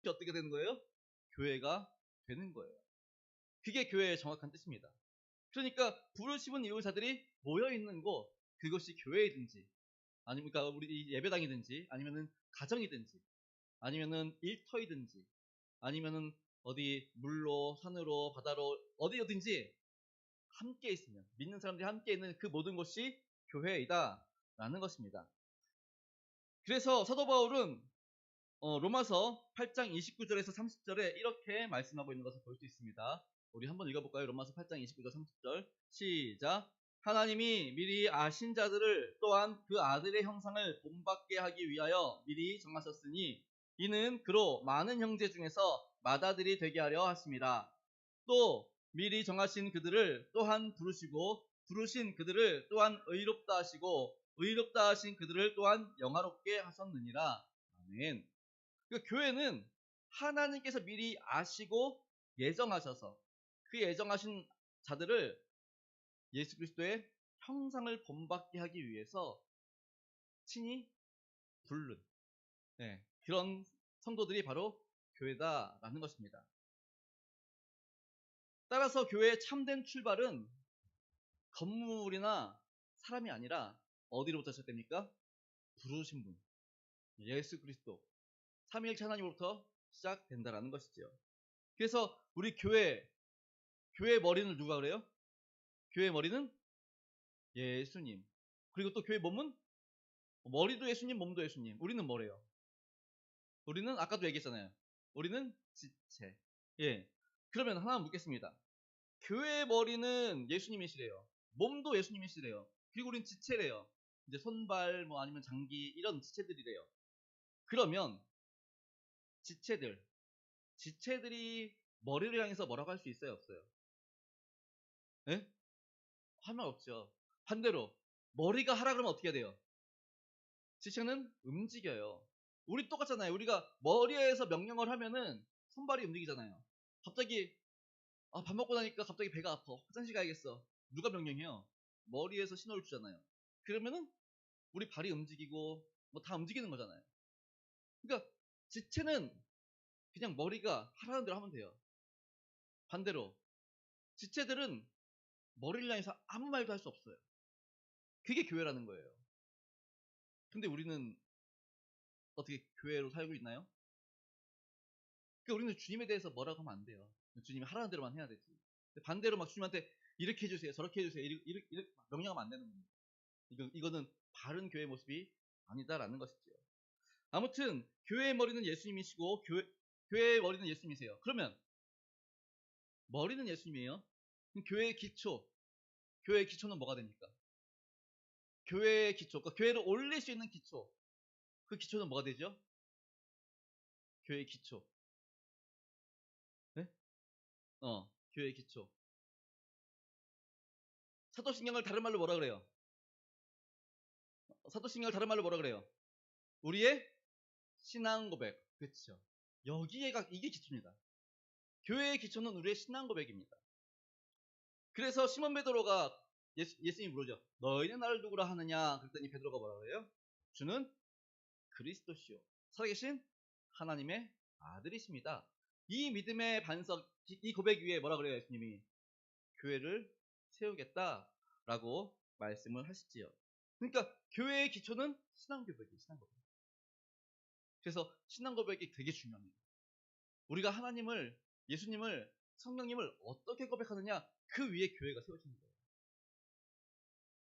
어떻게 되는 거예요? 교회가 되는 거예요. 그게 교회의 정확한 뜻입니다. 그러니까 부르심은 이룬 자들이 모여 있는 곳, 그것이 교회이든지 아니면 그러니까 우리 예배당이든지 아니면은 가정이든지 아니면은 일터이든지 아니면은 어디 물로 산으로 바다로 어디든지 함께 있으면 믿는 사람들이 함께 있는 그 모든 것이 교회이다라는 것입니다. 그래서 사도 바울은 로마서 8장 29절에서 30절에 이렇게 말씀하고 있는 것을 볼 수 있습니다. 우리 한번 읽어볼까요? 로마서 8장 29절 30절 시작. 하나님이 미리 아신 자들을 또한 그 아들의 형상을 본받게 하기 위하여 미리 정하셨으니 이는 그로 많은 형제 중에서 맏아들이 되게 하려 하심이라. 또 미리 정하신 그들을 또한 부르시고 부르신 그들을 또한 의롭다 하시고 의롭다 하신 그들을 또한 영화롭게 하셨느니라. 아멘. 그러니까 교회는 하나님께서 미리 아시고 예정하셔서 그 예정하신 자들을 예수 그리스도의 형상을 본받게 하기 위해서 친히 부른 그런 성도들이 바로 교회다라는 것입니다. 따라서 교회의 참된 출발은 건물이나 사람이 아니라 어디로부터 시작됩니까? 부르신 분, 예수 그리스도, 삼위일체 하나님으로부터 시작된다라는 것이죠. 그래서 우리 교회의 머리는 누가 그래요? 교회의 머리는 예수님. 그리고 또 교회 몸은 머리도 예수님, 몸도 예수님. 우리는 뭐래요? 우리는 아까도 얘기했잖아요. 우리는 지체. 예. 그러면 하나 묻겠습니다. 교회의 머리는 예수님이시래요. 몸도 예수님이시래요. 그리고 우리는 지체래요. 이제 손발 뭐 아니면 장기 이런 지체들이래요. 그러면 지체들이 머리를 향해서 뭐라고 할 수 있어요, 없어요? 예? 할 말 없죠. 반대로 머리가 하라 그러면 어떻게 해야 돼요? 지체는 움직여요. 우리 똑같잖아요. 우리가 머리에서 명령을 하면은 손발이 움직이잖아요. 갑자기 밥 먹고 나니까 갑자기 배가 아파. 화장실 가야겠어. 누가 명령해요? 머리에서 신호를 주잖아요. 그러면은 우리 발이 움직이고 뭐 다 움직이는 거잖아요. 그러니까 지체는 그냥 머리가 하라는 대로 하면 돼요. 반대로 지체들은 머리를 향해서 아무 말도 할 수 없어요. 그게 교회라는 거예요. 근데 우리는 어떻게 교회로 살고 있나요? 그러니까 우리는 주님에 대해서 뭐라고 하면 안 돼요. 주님이 하라는 대로만 해야 되지. 반대로 막 주님한테 이렇게 해주세요, 저렇게 해주세요, 이렇게 명령하면 안 되는 겁니다. 이거는 바른 교회 모습이 아니다라는 것이죠. 아무튼 교회의 머리는 예수님이시고 교회의 머리는 예수님이세요. 그러면 머리는 예수님이에요. 그럼 교회의 기초는 뭐가 됩니까? 교회의 기초, 그러니까 교회를 올릴 수 있는 기초. 그 기초는 뭐가 되죠? 교회의 기초. 네? 교회의 기초. 사도신경을 다른 말로 뭐라 그래요? 사도신경을 다른 말로 뭐라 그래요? 우리의 신앙 고백. 그렇죠. 이게 기초입니다. 교회의 기초는 우리의 신앙 고백입니다. 그래서 시몬 베드로가 예수님이 물으죠. 너희는 나를 누구라 하느냐? 그랬더니 베드로가 뭐라 그래요? 주는 그리스도시요. 살아계신 하나님의 아들이십니다. 이 믿음의 반석, 이 고백 위에 뭐라 그래요? 예수님이 교회를 세우겠다라고 말씀을 하시지요. 그러니까 교회의 기초는 신앙 고백이에요. 신앙 고백. 그래서 신앙 고백이 되게 중요합니다. 우리가 하나님을, 예수님을, 성령님을 어떻게 고백하느냐, 그 위에 교회가 세워지는 거예요.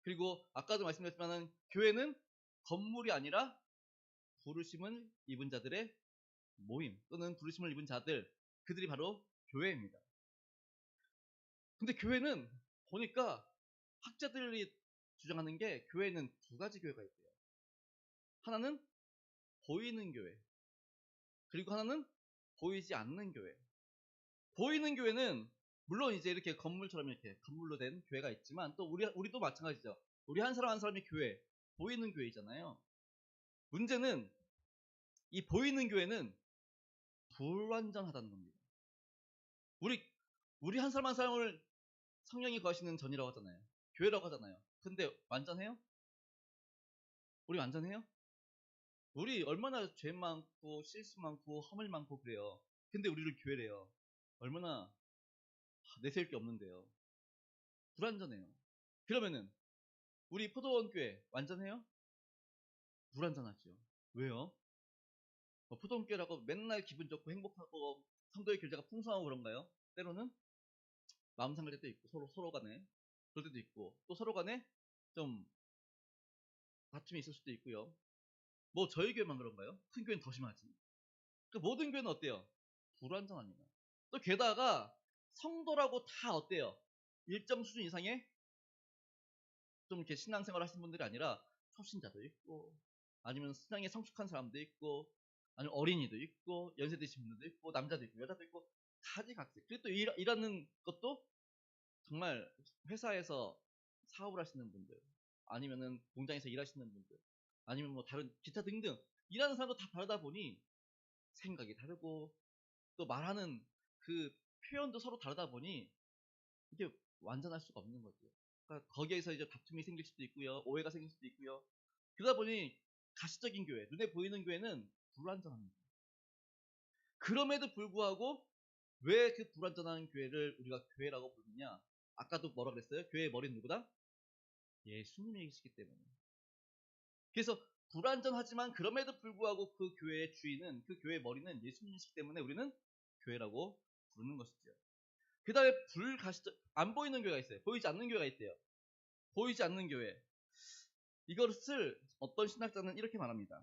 그리고 아까도 말씀드렸지만 교회는 건물이 아니라 부르심을 입은 자들의 모임 또는 부르심을 입은 자들, 그들이 바로 교회입니다. 근데 교회는 보니까 학자들이 주장하는 게 교회는 두 가지 교회가 있대요. 하나는 보이는 교회, 그리고 하나는 보이지 않는 교회. 보이는 교회는 물론 이제 이렇게 건물처럼 이렇게 건물로 된 교회가 있지만 또 우리도 마찬가지죠. 우리 한 사람 한 사람의 교회, 보이는 교회잖아요. 문제는 이 보이는 교회는 불완전하다는 겁니다. 우리 한 사람 한 사람을 성령이 거하시는 전이라고 하잖아요. 교회라고 하잖아요. 근데 완전해요? 우리 완전해요? 우리 얼마나 죄 많고 실수 많고 허물 많고 그래요. 근데 우리를 교회래요. 얼마나 내세울 게 없는데요. 불완전해요. 그러면은 우리 포도원 교회 완전해요? 불완전하죠. 왜요? 포도원 교회라고 맨날 기분 좋고 행복하고 성도의 교제가 풍성하고 그런가요? 때로는 마음 상할 때도 있고 서로 간에 그럴 때도 있고 또 서로 간에 좀 다툼이 있을 수도 있고요. 뭐 저희 교회만 그런가요? 큰 교회는 더 심하지. 그 모든 교회는 어때요? 불완전합니다. 또 게다가 성도라고 다 어때요? 일정 수준 이상의 좀 이렇게 신앙생활 하시는 분들이 아니라 초신자도 있고 아니면 신앙에 성숙한 사람도 있고 아니면 어린이도 있고 연세 드신 분들도 있고 남자도 있고 여자도 있고 가지각색. 그리고 또 일하는 것도 정말 회사에서 사업을 하시는 분들 아니면은 공장에서 일하시는 분들 아니면 뭐 다른 기타 등등 일하는 사람도 다 다르다 보니 생각이 다르고 또 말하는 그 표현도 서로 다르다 보니 이게 완전할 수가 없는 거죠. 그러니까 거기에서 이제 다툼이 생길 수도 있고요. 오해가 생길 수도 있고요. 그러다 보니 가시적인 교회, 눈에 보이는 교회는 불완전합니다. 그럼에도 불구하고 왜 그 불완전한 교회를 우리가 교회라고 부르느냐? 아까도 뭐라 그랬어요? 교회의 머리는 누구다? 예수님이시기 때문에. 그래서 불완전하지만 그럼에도 불구하고 그 교회의 주인은 그 교회의 머리는 예수님이시기 때문에 우리는 교회라고 부르는 것이죠. 그 다음에 안 보이는 교회가 있어요. 보이지 않는 교회가 있대요. 보이지 않는 교회. 이것을 어떤 신학자는 이렇게 말합니다.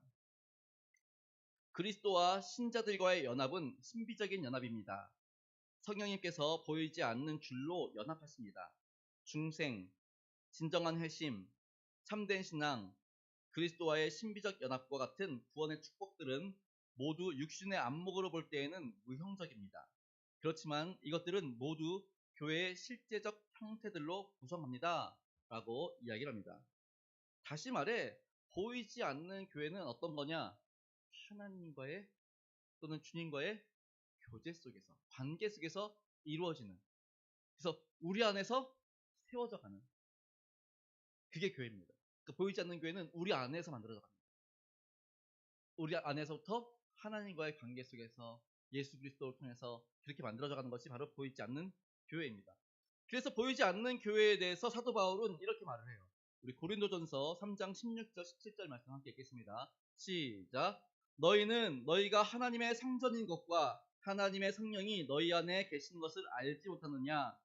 그리스도와 신자들과의 연합은 신비적인 연합입니다. 성령님께서 보이지 않는 줄로 연합하십니다. 중생, 진정한 회심, 참된 신앙, 그리스도와의 신비적 연합과 같은 구원의 축복들은 모두 육신의 안목으로 볼 때에는 무형적입니다. 그렇지만 이것들은 모두 교회의 실제적 형태들로 구성합니다. 라고 이야기를 합니다. 다시 말해 보이지 않는 교회는 어떤 거냐? 하나님과의 또는 주님과의 교제 속에서 관계 속에서 이루어지는 그래서 우리 안에서 세워져 가는 그게 교회입니다. 그러니까 보이지 않는 교회는 우리 안에서 만들어져 갑니다. 우리 안에서부터 하나님과의 관계 속에서 예수 그리스도를 통해서 그렇게 만들어져 가는 것이 바로 보이지 않는 교회입니다. 그래서 보이지 않는 교회에 대해서 사도 바울은 이렇게 말을 해요. 우리 고린도전서 3장 16절 17절 말씀 함께 읽겠습니다. 시작. 너희는 너희가 하나님의 성전인 것과 하나님의 성령이 너희 안에 계신 것을 알지 못하느냐?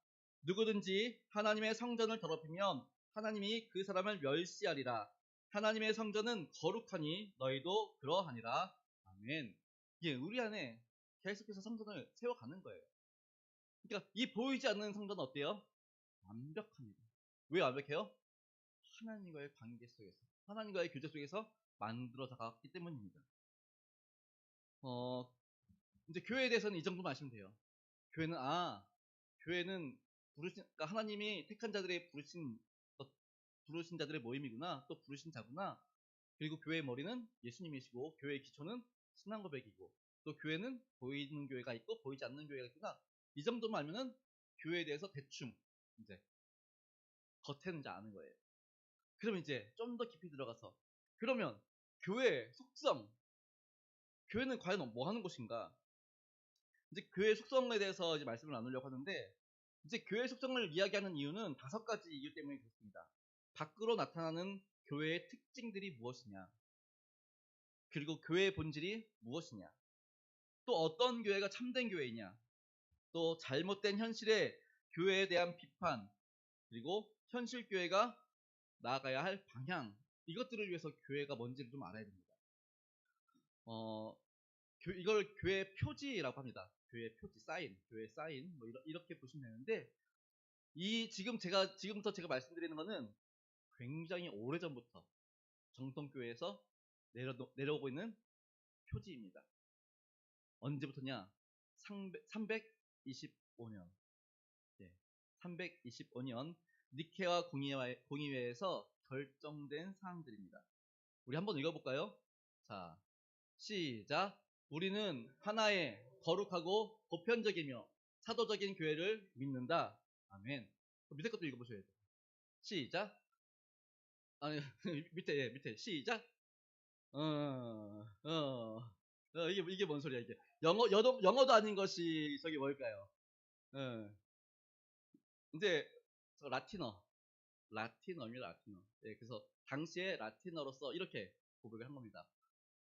누구든지 하나님의 성전을 더럽히면 하나님이 그 사람을 멸시하리라. 하나님의 성전은 거룩하니 너희도 그러하니라. 아멘. 예, 우리 안에 계속해서 성전을 세워가는 거예요. 그러니까 이 보이지 않는 성전은 어때요? 완벽합니다. 왜 완벽해요? 하나님과의 관계 속에서, 하나님과의 교제 속에서 만들어져 갔기 때문입니다. 이제 교회에 대해서는 이 정도만 아시면 돼요. 교회는 그러니까 하나님이 택한 자들의 부르신 자들의 모임이구나, 또 부르신 자구나. 그리고 교회의 머리는 예수님이시고, 교회의 기초는 신앙 고백이고, 또 교회는 보이는 교회가 있고, 보이지 않는 교회가 있구나. 이 정도만 알면은 교회에 대해서 대충 이제 겉에는 이제 아는 거예요. 그러면 이제 좀 더 깊이 들어가서 그러면 교회의 속성, 교회는 과연 뭐 하는 곳인가? 이제 교회의 속성에 대해서 이제 말씀을 나누려고 하는데 이제 교회의 속성을 이야기하는 이유는 5가지 이유 때문에 그렇습니다. 밖으로 나타나는 교회의 특징들이 무엇이냐? 그리고 교회의 본질이 무엇이냐? 또 어떤 교회가 참된 교회이냐? 또 잘못된 현실의 교회에 대한 비판, 그리고 현실 교회가 나아가야 할 방향, 이것들을 위해서 교회가 뭔지를 좀 알아야 됩니다. 이걸 교회 표지라고 합니다. 교회 표지, 사인, 교회 사인, 뭐 이렇게 보시면 되는데, 지금부터 제가 말씀드리는 거는 굉장히 오래전부터 정통교회에서 내려오고 있는 표지입니다. 언제부터냐? 325년. 예, 325년 니케아 공의회에서 결정된 사항들입니다. 우리 한번 읽어볼까요? 자, 시작. 우리는 하나의 거룩하고 보편적이며 사도적인 교회를 믿는다. 아멘. 밑에 것도 읽어보셔야 돼요. 시작. 아니, 밑에 시작. 이게 뭔 소리야, 이게. 영어도 아닌 것이 저기 뭘까요? 어, 이제, 라틴어입니다, 라틴어. 예, 그래서 당시에 라틴어로서 이렇게 고백을 한 겁니다.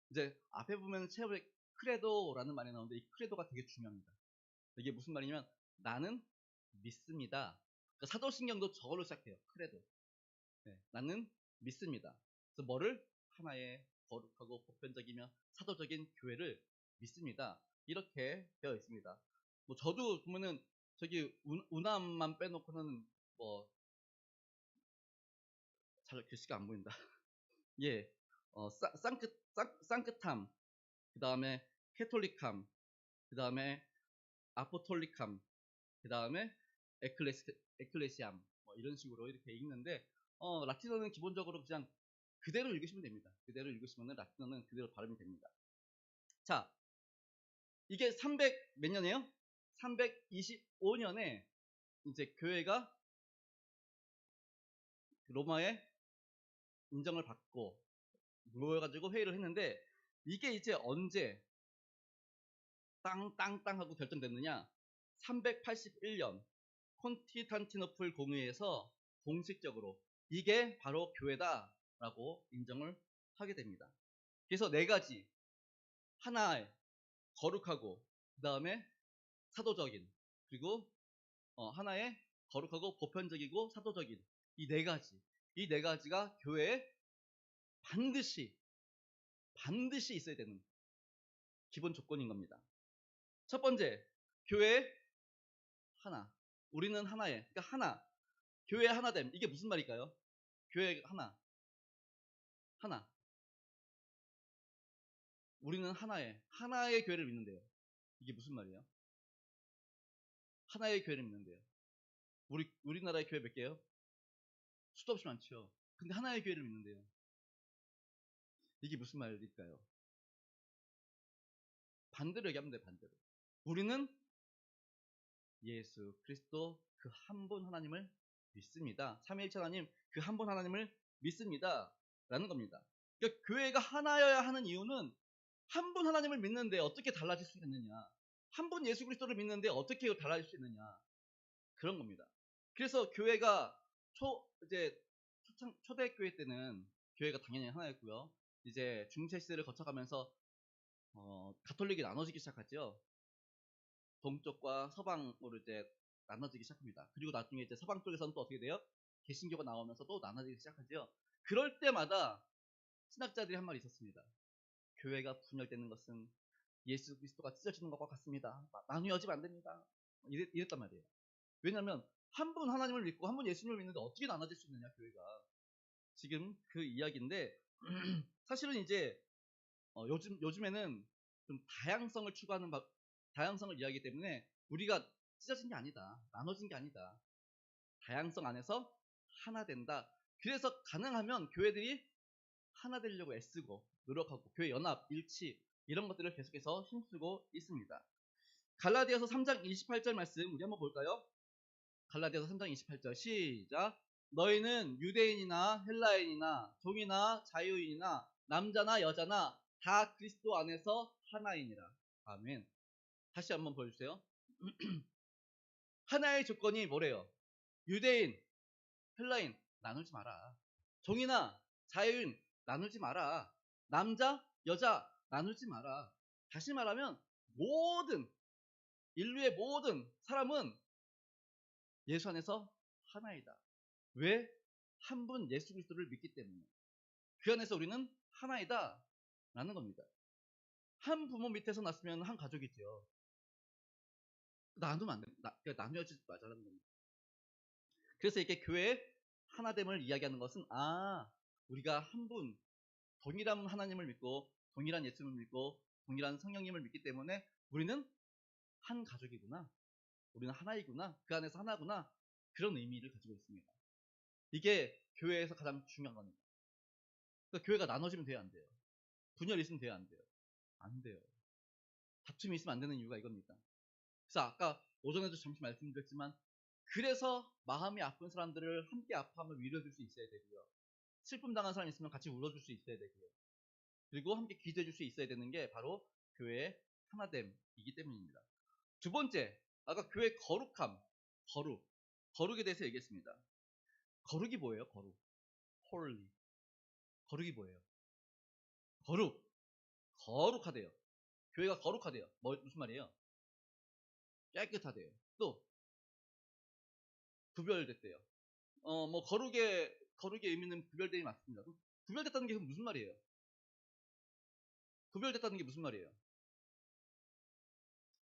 이제 앞에 보면 최후에 크레도라는 말이 나오는데 이 크레도가 되게 중요합니다. 이게 무슨 말이냐면 나는 믿습니다. 그러니까 사도신경도 저걸로 시작해요. 크레도. 네, 나는 믿습니다. 그래서 뭐를? 하나의 거룩하고 보편적이며 사도적인 교회를 믿습니다. 이렇게 되어 있습니다. 뭐 저도 보면은 저기 운함만 빼놓고는 뭐 잘 글씨가 안 보인다. 예, 상크탐, 그 다음에 캐톨릭함, 그 다음에 아포톨릭함, 그 다음에 에클레시암, 뭐 이런 식으로 이렇게 읽는데, 라틴어는 기본적으로 그냥 그대로 읽으시면 됩니다. 그대로 읽으시면 라틴어는 그대로 발음이 됩니다. 자, 이게 300 몇 년이에요? 325년에 이제 교회가 로마의 인정을 받고 모여가지고 회의를 했는데 이게 이제 언제 땅 하고 결정됐느냐? 381년 콘티탄티노플 공의회에서 공식적으로 이게 바로 교회다라고 인정을 하게 됩니다. 그래서 네 가지, 하나의 거룩하고 그 다음에 사도적인, 그리고 하나의 거룩하고 보편적이고 사도적인 이 네 가지, 이 네 가지가 교회에 반드시 있어야 되는 기본 조건인 겁니다. 첫 번째, 교회 하나. 우리는 하나에, 그러니까 하나. 교회 하나됨. 이게 무슨 말일까요? 교회 하나. 우리는 하나의 교회를 믿는데요. 이게 무슨 말이에요? 하나의 교회를 믿는데요. 우리나라의 교회 몇 개요? 수도 없이 많죠. 근데 하나의 교회를 믿는데요. 이게 무슨 말일까요? 반대로 얘기하면 돼요, 반대로. 우리는 예수 그리스도 그 한 분 하나님을 믿습니다. 삼위일체 하나님 그 한 분 하나님을 믿습니다. 라는 겁니다. 그러니까 교회가 하나여야 하는 이유는 한 분 하나님을 믿는데 어떻게 달라질 수 있느냐. 한 분 예수 그리스도를 믿는데 어떻게 달라질 수 있느냐. 그런 겁니다. 그래서 교회가 이제 초대교회 때는 교회가 당연히 하나였고요. 이제 중세 시대를 거쳐가면서 가톨릭이 나눠지기 시작하죠. 동쪽과 서방으로 이제 나눠지기 시작합니다. 그리고 나중에 이제 서방 쪽에서는 또 어떻게 돼요? 개신교가 나오면서 또 나눠지기 시작하죠. 그럴 때마다 신학자들이 한 말이 있었습니다. 교회가 분열되는 것은 예수 그리스도가 찢어지는 것과 같습니다. 나누어지면 안 됩니다. 이랬단 말이에요. 왜냐하면 한 분 하나님을 믿고 한 분 예수님을 믿는데 어떻게 나눠질 수 있느냐, 교회가. 지금 그 이야기인데 사실은 이제 요즘에는 좀 다양성을 추구하는 다양성을 이야기하기 때문에 우리가 찢어진 게 아니다. 나눠진 게 아니다. 다양성 안에서 하나 된다. 그래서 가능하면 교회들이 하나 되려고 애쓰고 노력하고 교회 연합, 일치 이런 것들을 계속해서 힘쓰고 있습니다. 갈라디아서 3장 28절 말씀 우리 한번 볼까요? 갈라디아서 3장 28절 시작. 너희는 유대인이나 헬라인이나 종이나 자유인이나 남자나 여자나 다 그리스도 안에서 하나이니라. 아멘. 다시 한번 보여주세요. 하나의 조건이 뭐래요? 유대인, 헬라인 나누지 마라. 종이나 자유인 나누지 마라. 남자, 여자 나누지 마라. 다시 말하면 인류의 모든 사람은 예수 안에서 하나이다. 왜? 한 분 예수 그리스도를 믿기 때문에. 그 안에서 우리는 하나이다 라는 겁니다. 한 부모 밑에서 났으면 한 가족이죠. 나누면 안 돼. 그러니까 나누어지지 말자는 겁니다. 그래서 이렇게 교회의 하나됨을 이야기하는 것은 우리가 한 분 동일한 하나님을 믿고 동일한 예수님을 믿고 동일한 성령님을 믿기 때문에 우리는 한 가족이구나. 우리는 하나이구나. 그 안에서 하나구나. 그런 의미를 가지고 있습니다. 이게 교회에서 가장 중요한 겁니다. 그러니까 교회가 나눠지면 돼요, 안 돼요? 분열이 있으면 돼요, 안 돼요? 안 돼요. 다툼이 있으면 안 되는 이유가 이겁니다. 그래서 아까 오전에도 잠시 말씀드렸지만 그래서 마음이 아픈 사람들을 함께 아파하며 위로해줄 수 있어야 되고요. 슬픔 당한 사람 있으면 같이 울어줄 수 있어야 되고요. 그리고 함께 기도해 줄 수 있어야 되는 게 바로 교회의 하나됨이기 때문입니다. 두 번째, 아까 교회 거룩함, 거룩에 대해서 얘기했습니다. 거룩이 뭐예요? holy. 거룩이 뭐예요? 거룩하대요. 교회가 거룩하대요. 무슨 말이에요? 깨끗하대요. 또 구별됐대요. 뭐 거룩의 의미는 구별됨이 맞습니다. 구별됐다는 게 무슨 말이에요? 구별됐다는 게 무슨 말이에요?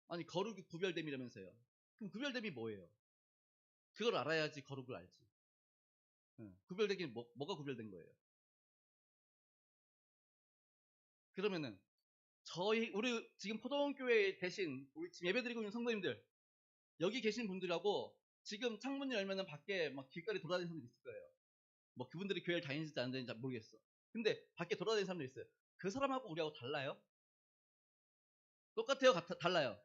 아니 거룩이 구별됨이라면서요. 그럼 구별됨이 뭐예요? 그걸 알아야지 거룩을 알지. 구별되긴 뭐가 구별된 거예요? 그러면은 우리 지금 포동교회 대신 우리 지금 예배드리고 있는 성도님들 여기 계신 분들하고 지금 창문 열면은 밖에 막 길거리 돌아다니는 사람들 있을 거예요. 뭐 그분들이 교회를 다니는지 안 다니는지 모르겠어. 근데 밖에 돌아다니는 사람들 있어요. 그 사람하고 우리하고 달라요? 똑같아요? 달라요?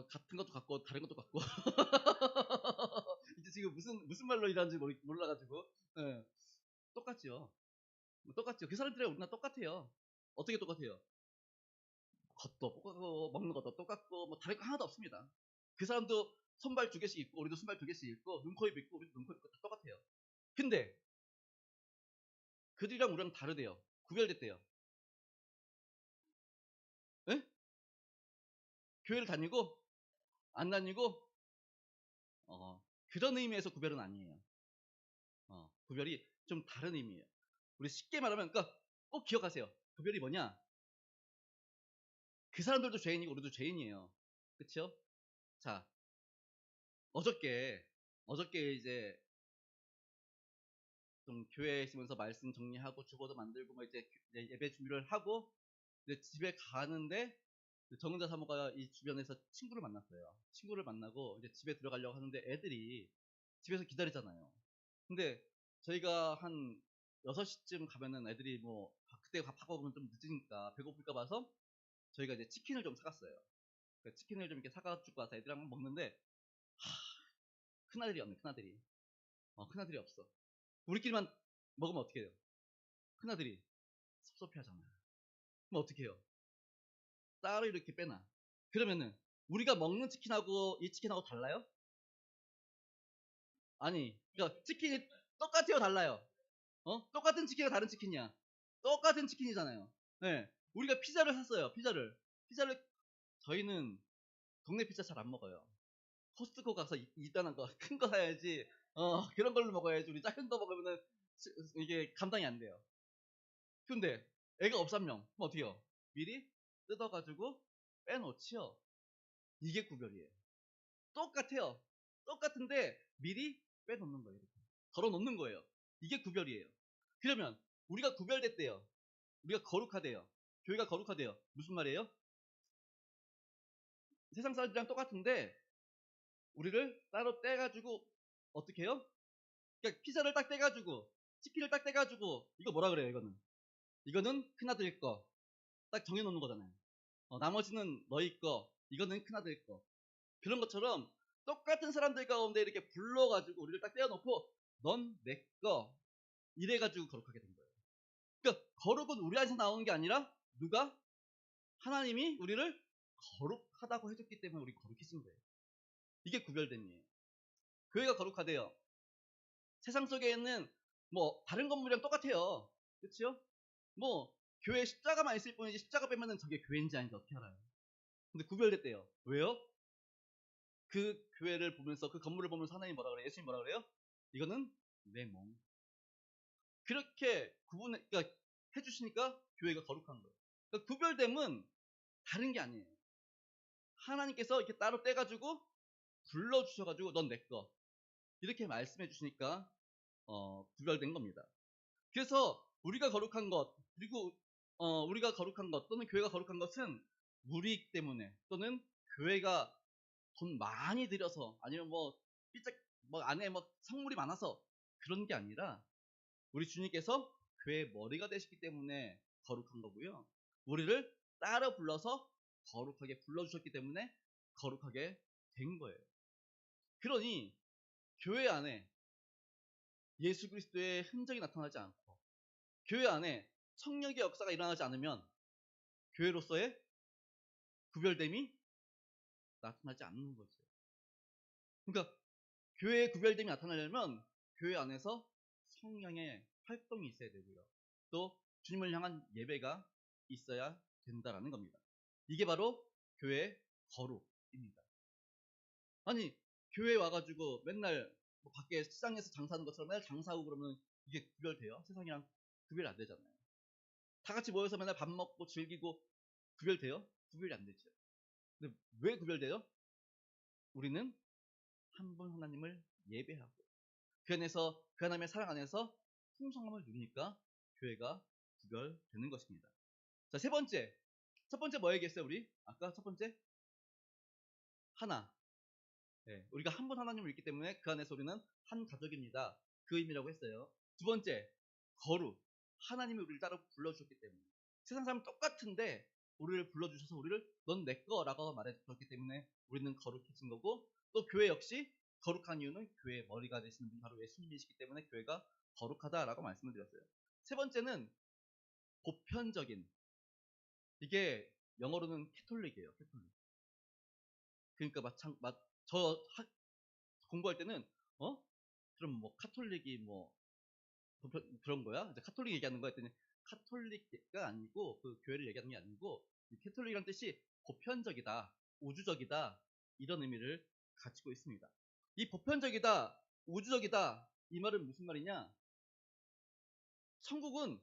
같은 것도 같고 다른 것도 같고 이제 지금 무슨 말로 일하는지 몰라가지고 똑같죠. 똑같죠. 그 사람들이랑 우리랑 똑같아요. 어떻게 똑같아요? 겉도 똑같고 먹는 것도 똑같고 뭐 다를 거 하나도 없습니다. 그 사람도 손발 2개씩 있고 우리도 손발 2개씩 있고 눈, 코, 입 있고 우리도 눈, 코, 입 있고 다 똑같아요. 근데 그들이랑 우리랑 다르대요. 구별됐대요. 에? 교회를 다니고 안 다니고 그런 의미에서 구별은 아니에요. 구별이 좀 다른 의미예요. 우리 쉽게 말하면 그러니까 꼭 기억하세요. 구별이 뭐냐? 그 사람들도 죄인이고 우리도 죄인이에요. 그렇죠? 자, 어저께 이제 좀 교회에 있으면서 말씀 정리하고 주보도 만들고 뭐 이제 예배 준비를 하고 이제 집에 가는데 정은자 사모가 이 주변에서 친구를 만났어요. 친구를 만나고 이제 집에 들어가려고 하는데 애들이 집에서 기다리잖아요. 근데 저희가 한 6시쯤 가면은 애들이 뭐 그때 밥하고 오면 좀 늦으니까 배고플까 봐서 저희가 이제 치킨을 좀 사갔어요. 치킨을 좀 이렇게 사가지고 와서 애들이랑 먹는데 큰아들이 없네. 큰아들이 없어. 우리끼리만 먹으면 어떻게 해요? 큰아들이 섭섭해하잖아요. 그럼 어떻게 해요? 따로 이렇게 빼놔. 그러면은 우리가 먹는 치킨하고 이 치킨하고 달라요? 아니, 그러니까 치킨이 똑같아요, 달라요? 똑같은 치킨과 다른 치킨이야. 똑같은 치킨이잖아요. 네. 우리가 피자를 샀어요. 피자를 저희는 동네 피자 잘 안 먹어요. 코스트코 가서 이딴한 거, 큰 거 사야지. 그런 걸로 먹어야지. 우리 작은 거 먹으면은 이게 감당이 안 돼요. 근데 애가 없으면 그럼 어떻게 해요? 미리 뜯어가지고 빼놓지요. 이게 구별이에요. 똑같아요. 똑같은데 미리 빼놓는 거예요. 이렇게. 덜어놓는 거예요. 이게 구별이에요. 그러면 우리가 구별됐대요. 우리가 거룩하대요. 교회가 거룩하대요. 무슨 말이에요? 세상 사람들이랑 똑같은데 우리를 따로 떼가지고 어떻게 해요? 그러니까 피자를 딱 떼가지고 치킨을 딱 떼가지고 이거 뭐라 그래요? 이거는 큰아들 거 딱 정해놓는 거잖아요. 나머지는 너희 거, 이거는 큰아들 거. 그런 것처럼 똑같은 사람들 가운데 이렇게 불러가지고 우리를 딱 떼어놓고 넌 내 거 이래가지고 거룩하게 된 거예요. 그러니까 거룩은 우리 안에서 나오는 게 아니라 누가? 하나님이 우리를 거룩하다고 해줬기 때문에 우리 거룩해진 거예요. 이게 구별됨이에요. 교회가 거룩하대요. 세상 속에 있는 뭐 다른 건물이랑 똑같아요. 그렇죠? 뭐 교회 십자가만 있을 뿐이지 십자가 빼면은 저게 교회인지 아닌지 어떻게 알아요? 근데 구별됐대요. 왜요? 그 교회를 보면서 그 건물을 보면서 하나님 뭐라 그래요? 예수님 뭐라 그래요? 이거는 내 몸. 그렇게 그러니까 해주시니까 교회가 거룩한 거예요. 그러니까 구별됨은 다른 게 아니에요. 하나님께서 이렇게 따로 떼가지고 불러주셔가지고 넌 내 거. 이렇게 말씀해 주시니까 구별된 겁니다. 그래서 우리가 거룩한 것 그리고 우리가 거룩한 것 또는 교회가 거룩한 것은 우리 때문에 또는 교회가 돈 많이 들여서 아니면 뭐 삐짝 뭐 안에 뭐 성물이 많아서 그런 게 아니라 우리 주님께서 교회의 머리가 되시기 때문에 거룩한 거고요. 우리를 따로 불러서 거룩하게 불러주셨기 때문에 거룩하게 된 거예요. 그러니 교회 안에 예수 그리스도의 흔적이 나타나지 않고 교회 안에 성령의 역사가 일어나지 않으면 교회로서의 구별됨이 나타나지 않는 거죠. 그러니까 교회의 구별됨이 나타나려면 교회 안에서 성령의 활동이 있어야 되고요. 또 주님을 향한 예배가 있어야 된다라는 겁니다. 이게 바로 교회의 거룩입니다. 아니 교회 와가지고 맨날 뭐 밖에 시장에서 장사하는 것처럼 맨날 장사하고 그러면 이게 구별돼요? 세상이랑 구별 안 되잖아요. 다 같이 모여서 맨날 밥 먹고 즐기고 구별돼요? 구별이 안 되죠. 근데 왜 구별돼요? 우리는 한 분 하나님을 예배하고 그 안에서 그 하나님의 사랑 안에서 풍성함을 누리니까 교회가 구별되는 것입니다. 자, 세 번째. 첫 번째 뭐 얘기했어요, 우리? 아까 첫 번째? 하나. 네, 우리가 한 분 하나님을 믿기 때문에 그 안에서 우리는 한 가족입니다. 그 의미라고 했어요. 두 번째, 거룩. 하나님이 우리를 따로 불러주셨기 때문에. 세상 사람 똑같은데 우리를 불러주셔서 우리를 넌 내 거라고 말해주셨기 때문에 우리는 거룩해진 거고, 또 교회 역시 거룩한 이유는 교회의 머리가 되시는 분이 바로 예수님이시기 때문에 교회가 거룩하다라고 말씀을 드렸어요. 세 번째는 보편적인. 이게 영어로는 캐톨릭이에요. 캐톨릭. 그러니까 공부할 때는 그럼 뭐 카톨릭이 뭐 그런 거야? 이제 카톨릭 얘기하는 거야 했더니 카톨릭가 아니고 그 교회를 얘기하는 게 아니고 캐톨릭이라는 뜻이 보편적이다, 우주적이다 이런 의미를 가지고 있습니다. 이 보편적이다, 우주적이다 이 말은 무슨 말이냐? 천국은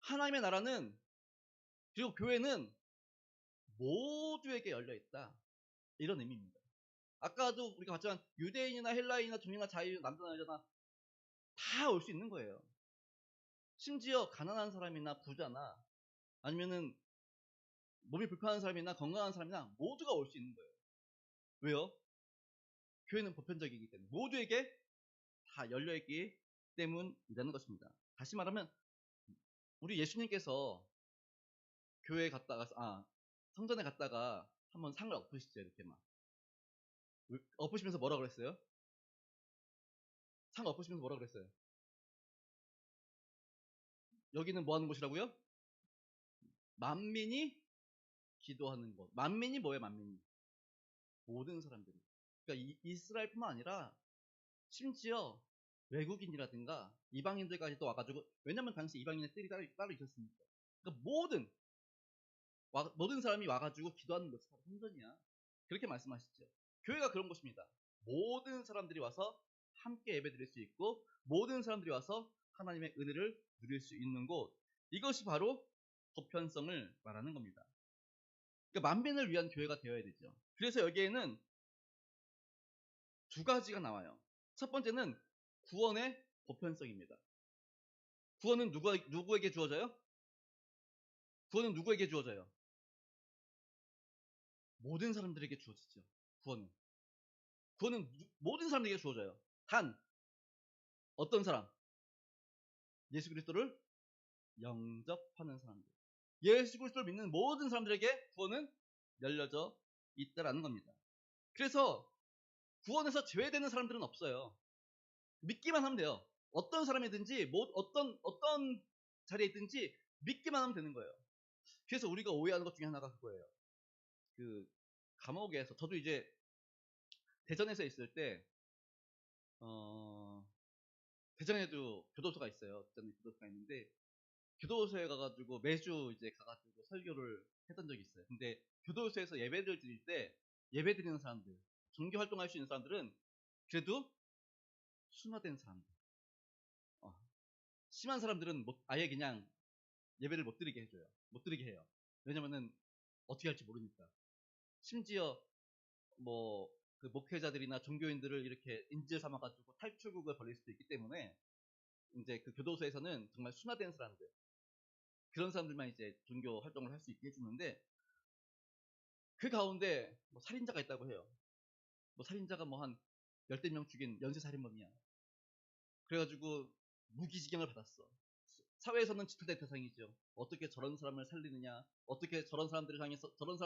하나님의 나라는 그리고 교회는 모두에게 열려 있다 이런 의미입니다. 아까도 우리가 봤지만 유대인이나 헬라인이나 종이나 자유, 남자나 여자나 다 올 수 있는 거예요. 심지어 가난한 사람이나 부자나 아니면은 몸이 불편한 사람이나 건강한 사람이나 모두가 올 수 있는 거예요. 왜요? 교회는 보편적이기 때문에 모두에게 다 열려있기 때문이라는 것입니다. 다시 말하면 우리 예수님께서 교회에 갔다가 성전에 갔다가 한번 상을 엎으시죠. 이렇게 막 엎으시면서 뭐라 그랬어요? 상 엎으시면서 뭐라 그랬어요? 여기는 뭐 하는 곳이라고요? 만민이 기도하는 곳. 만민이 뭐예요? 만민이 모든 사람들이. 그러니까 이스라엘뿐만 아니라 심지어 외국인이라든가 이방인들까지 또 와가지고, 왜냐면 당시 이방인의 뜰이 따로 있었으니까. 그러니까 모든 사람이 와가지고 기도하는 것이 바로 성전이야. 그렇게 말씀하시죠. 교회가 그런 곳입니다. 모든 사람들이 와서 함께 예배드릴 수 있고 모든 사람들이 와서 하나님의 은혜를 누릴 수 있는 곳. 이것이 바로 보편성을 말하는 겁니다. 그러니까 만민을 위한 교회가 되어야 되죠. 그래서 여기에는 두 가지가 나와요. 첫 번째는 구원의 보편성입니다. 구원은 누구에게 주어져요? 구원은 누구에게 주어져요? 모든 사람들에게 주어지죠. 구원은 모든 사람들에게 주어져요. 단 어떤 사람? 예수 그리스도를 영접하는 사람들. 예수 그리스도를 믿는 모든 사람들에게 구원은 열려져 있다라는 겁니다. 그래서 구원에서 제외되는 사람들은 없어요. 믿기만 하면 돼요. 어떤 사람이든지 어떤 자리에 있든지 믿기만 하면 되는 거예요. 그래서 우리가 오해하는 것 중에 하나가 그거예요. 그 감옥에서 저도 이제 대전에서 있을 때 대전에도 교도소가 있어요. 대전에 교도소가 있는데 교도소에 가가지고 매주 이제 가가지고 설교를 했던 적이 있어요. 근데 교도소에서 예배를 드릴 때 예배 드리는 사람들, 종교 활동할 수 있는 사람들은 그래도 순화된 사람들. 심한 사람들은 아예 그냥 예배를 못 드리게 해줘요. 못 드리게 해요. 왜냐면은 어떻게 할지 모르니까. 심지어 그 목회자들이나 종교인들을 이렇게 인질 삼아가지고 탈출국을 벌릴 수도 있기 때문에 이제 그 교도소에서는 정말 순화된 사람들, 그런 사람들만 이제 종교 활동을 할 수 있게 해주는데, 그 가운데 뭐 살인자가 있다고 해요. 뭐 살인자가 뭐 한 열댓 명 죽인 연쇄살인범이야. 그래가지고 무기징역을 받았어. 사회에서는 질투의 대상이죠. 어떻게 저런 사람을 살리느냐, 어떻게 저런 사람들을 향해서 저런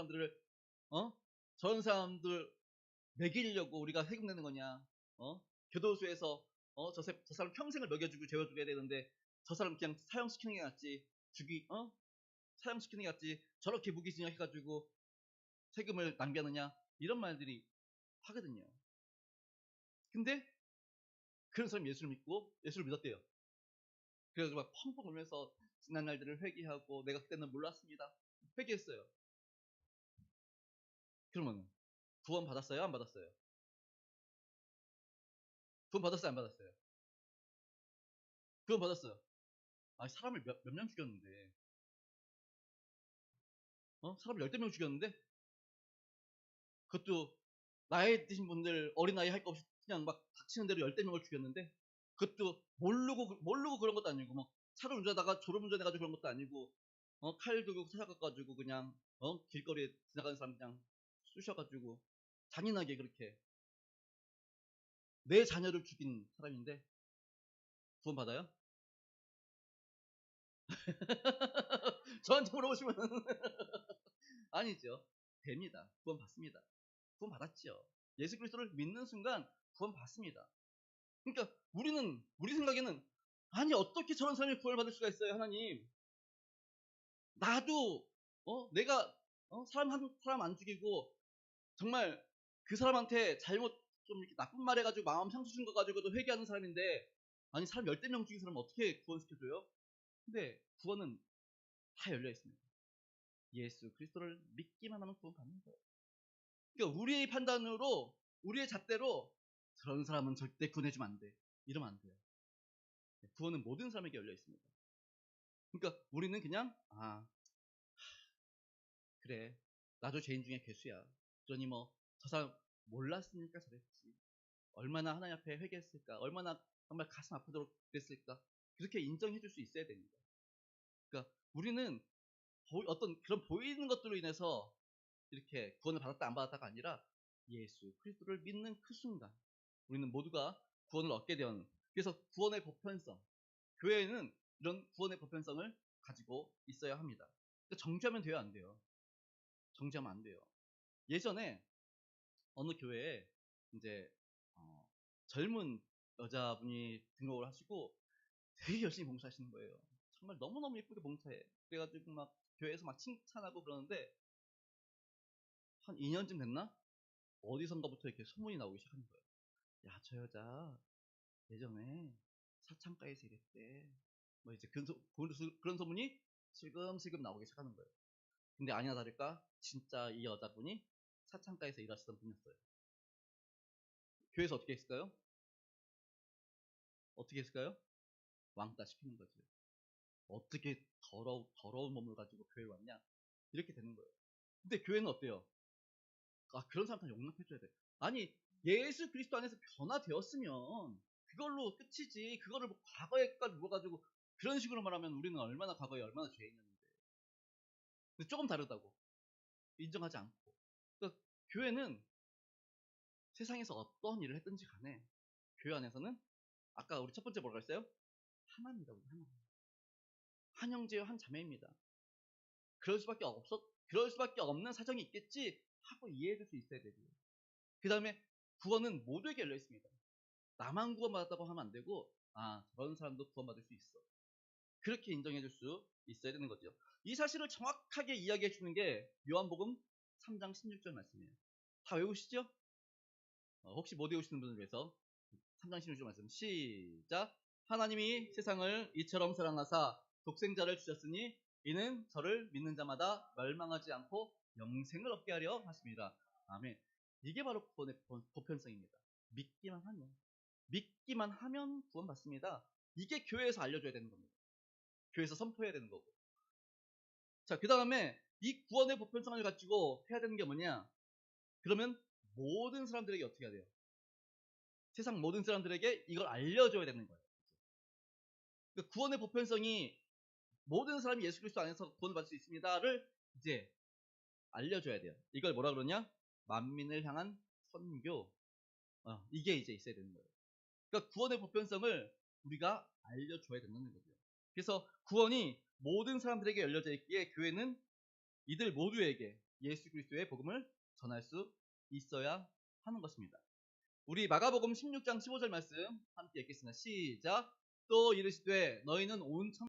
사람들 먹이려고 우리가 세금 내는 거냐, 교도소에서 저 사람 평생을 먹여주고 재워줘야 되는데 저 사람 그냥 사형시키는 게 낫지. 사형시키는 게 낫지. 저렇게 무기징역 해가지고 세금을 낭비하느냐. 이런 말들이 하거든요. 근데 그런 사람이 예수를 믿고 예수를 믿었대요. 그래가지고 막 펑펑 울면서 지난 날들을 회개하고 내가 그때는 몰랐습니다. 회개했어요. 그러면 구원 받았어요? 안 받았어요? 구원 받았어요? 안 받았어요? 구원 받았어요. 아니 사람을 몇 명 죽였는데 사람을 10명 죽였는데 그것도 나이 드신 분들 어린아이 할 거 없이 그냥 막 닥치는 대로 10명을 죽였는데 그것도 모르고 그런 것도 아니고 막 차를 운전하다가 졸음운전해가지고 그런 것도 아니고 칼 들고 찾아가가지고 그냥 길거리에 지나가는 사람 그냥 쑤셔가지고 잔인하게 그렇게 내 자녀를 죽인 사람인데 구원 받아요? 저한테 물어보시면 아니죠. 됩니다. 구원 받습니다. 구원 받았죠. 예수 그리스도를 믿는 순간 구원 받습니다. 그러니까 우리 생각에는 아니 어떻게 저런 사람이 구원을 받을 수가 있어요, 하나님? 나도 내가 사람 안 죽이고 정말 그 사람한테 잘못 좀 이렇게 나쁜 말 해가지고 마음 상처 준 거 가지고도 회개하는 사람인데 아니 사람 10명 죽인 사람 어떻게 구원시켜줘요? 근데 구원은 다 열려 있습니다. 예수 그리스도를 믿기만 하면 구원 받는 거예요. 그러니까 우리의 판단으로 우리의 잣대로 저런 사람은 절대 구원해주면 안 돼. 이러면 안 돼요. 구원은 모든 사람에게 열려 있습니다. 그러니까 우리는 그냥 그래 나도 죄인 중에 괴수야. 그러니 뭐 저 사람 몰랐으니까 저랬지. 얼마나 하나님 앞에 회개했을까. 얼마나 정말 가슴 아프도록 그랬을까. 그렇게 인정해 줄 수 있어야 됩니다. 그러니까 우리는 어떤 그런 보이는 것들로 인해서 이렇게 구원을 받았다 안 받았다가 아니라 예수 그리스도를 믿는 그 순간 우리는 모두가 구원을 얻게 되는, 그래서 구원의 보편성, 교회에는 이런 구원의 보편성을 가지고 있어야 합니다. 그러니까 정죄하면 돼요, 안 돼요? 정죄하면 안 돼요. 예전에 어느 교회에 이제 젊은 여자분이 등록을 하시고 되게 열심히 봉사하시는 거예요. 정말 너무너무 예쁘게 봉사해. 그래가지고 막 교회에서 막 칭찬하고 그러는데 한 2년쯤 됐나? 어디선가부터 이렇게 소문이 나오기 시작하는 거예요. 야, 저 여자 예전에 사창가에서 일했대. 뭐 이제 그런 소문이 슬금슬금 나오기 시작하는 거예요. 근데 아니나 다를까 진짜 이 여자분이 사창가에서 일하시던 분이었어요. 교회에서 어떻게 했을까요? 어떻게 했을까요? 왕따 시키는 거죠. 어떻게 더러운 몸을 가지고 교회에 왔냐? 이렇게 되는 거예요. 근데 교회는 어때요? 그런 사람한테 용납해줘야 돼. 아니, 예수 그리스도 안에서 변화되었으면 그걸로 끝이지. 그거를 뭐 과거에까지 물어가지고 그런 식으로 말하면 우리는 얼마나 과거에 얼마나 죄인이었는데. 근데 조금 다르다고. 인정하지 않고. 그러니까 교회는 세상에서 어떤 일을 했든지 간에 교회 안에서는 아까 우리 첫 번째 뭐라고 했어요? 하나입니다. 우리 하나. 한 형제와 한 자매입니다. 그럴 수밖에 없는 사정이 있겠지 하고 이해해줄 수 있어야 되고요. 그 다음에 구원은 모두에게 열려 있습니다. 나만 구원받았다고 하면 안 되고 저런 사람도 구원받을 수 있어. 그렇게 인정해줄 수 있어야 되는 거죠. 이 사실을 정확하게 이야기해 주는 게 요한복음 3장 16절 말씀이에요. 다 외우시죠? 혹시 못 외우시는 분을 위해서 3장 16절 말씀 시작. 하나님이 세상을 이처럼 사랑하사 독생자를 주셨으니 이는 저를 믿는 자마다 멸망하지 않고 영생을 얻게 하려 하십니다. 아멘. 이게 바로 구원의 보편성입니다. 믿기만 하면 구원받습니다. 이게 교회에서 알려줘야 되는 겁니다. 교회에서 선포해야 되는 거고. 자, 그 다음에 이 구원의 보편성을 가지고 해야 되는 게 뭐냐? 그러면 모든 사람들에게 어떻게 해야 돼요? 세상 모든 사람들에게 이걸 알려줘야 되는 거예요. 그러니까 구원의 보편성이 모든 사람이 예수 그리스도 안에서 구원을 받을 수 있습니다를 이제 알려줘야 돼요. 이걸 뭐라 그러냐? 만민을 향한 선교. 이게 이제 있어야 되는 거예요. 그러니까 구원의 보편성을 우리가 알려줘야 된다는 거죠. 그래서 구원이 모든 사람들에게 열려져 있기에 교회는 이들 모두에게 예수 그리스도의 복음을 전할 수 있어야 하는 것입니다. 우리 마가복음 16장 15절 말씀 함께 읽겠습니다. 시작. 또 이르시되 너희는 온